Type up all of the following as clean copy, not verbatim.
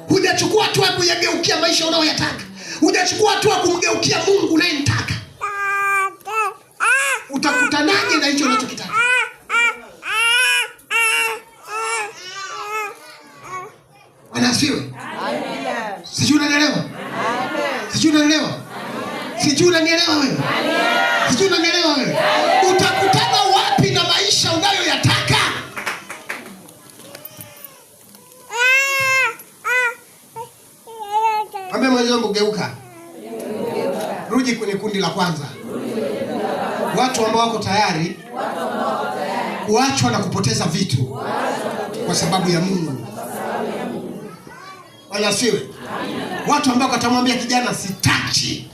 Hujachukua hatua kuyageukia maisha unayoyataka. Hujachukua hatua kumgeukia Mungu unayemtaka. Utakutanaje na hicho unachokitaka? Anasiwe. Sijui unanielewa? Sijui unanielewa? Sijui unanielewa wewe? Sijui unanielewa wewe? Utakutana wapi na maisha unayoyataka? Mwambie mwenzako geuka. Rudi kwenye kundi la kwanza. Watu ambao wako tayari kuachwa na kupoteza vitu kwa sababu ya Mungu. Wanasiwe. Watu ambao watamwambia kijana sitaki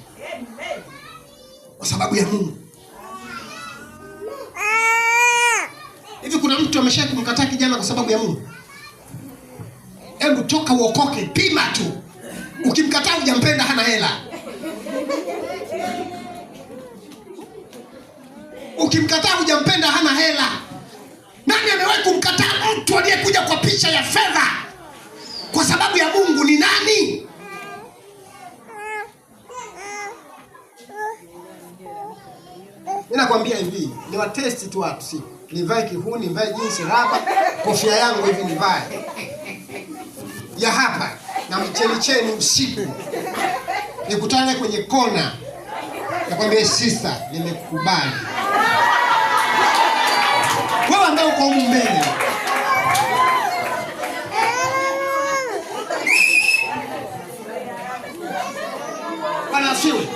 kwa sababu ya Mungu. Hivi kuna mtu amesha kumkataa kijana kwa sababu ya Mungu? Hebu toka uokoke, pima tu. Ukimkataa hujampenda, hana hela. Ukimkataa hujampenda, hana hela. Nani amewahi kumkataa mtu aliyekuja kwa picha ya fedha kwa sababu ya Mungu? Ni nani? Mimi nakwambia hivi, ni wa test tu watu, si nivae kihuni, nivae jinsi raba, kofia yangu hivi nivae ya hapa na mcheni usiku, nikutane kwenye kona, nakwambia sister, nimekubali. Wewe ambao uko huko mbele, bana siwe,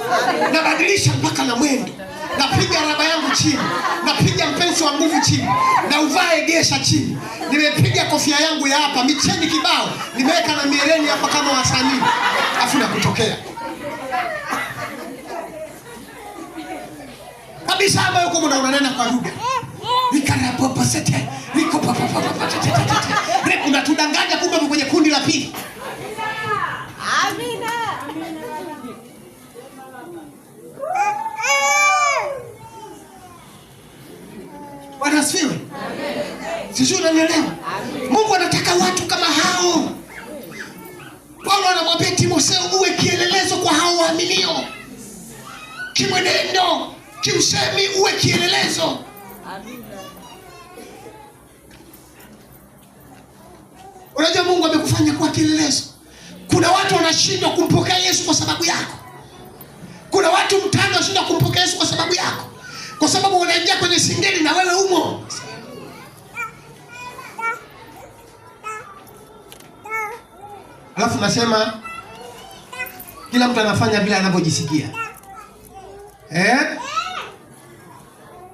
nabadilisha mpaka na mwendo, napiga raba yangu chini, napiga mpenzi wa nguvu chini, na uvae gesha chini, nimepiga kofia yangu ya hapa, micheni kibao, nimeweka na miereni hapa kama wasanii, afu na kutokea kabisa ambayo uko unanena kwa lugha. Nikarapopa sete, niko papa. Unatudanganya kumbe kwenye kundi la pili. Amina. Bwana asifiwe. Sisi unanielewa? Mungu anataka watu kama hao. Paulo anamwambia Timotheo, uwe kielelezo kwa hao waaminio. Kimwenendo, kiusemi, uwe kielelezo. Unajua Mungu amekufanya kuwa kielelezo. Kuna watu wanashindwa kumpokea Yesu kwa sababu yako. Kuna watu mtano wanashindwa kumpokea Yesu kwa sababu yako, kwa sababu wanaingia kwenye singeli na wewe umo. Alafu nasema kila mtu anafanya bila anavyojisikia.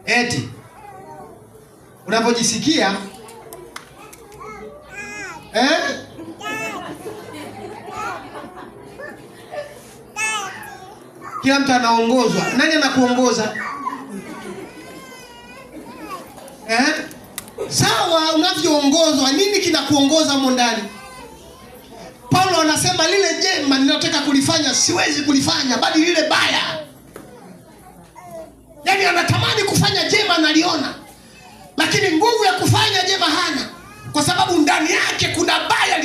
Eti unapojisikia kila mtu anaongozwa. Nani anakuongoza? Sawa, unavyoongozwa, nini kinakuongoza huko ndani? Paulo anasema lile jema ninataka kulifanya siwezi kulifanya, bali lile baya. Yaani anatamani kufanya jema analiona, lakini nguvu ya kufanya jema hana, kwa sababu ndani yake kuna baya.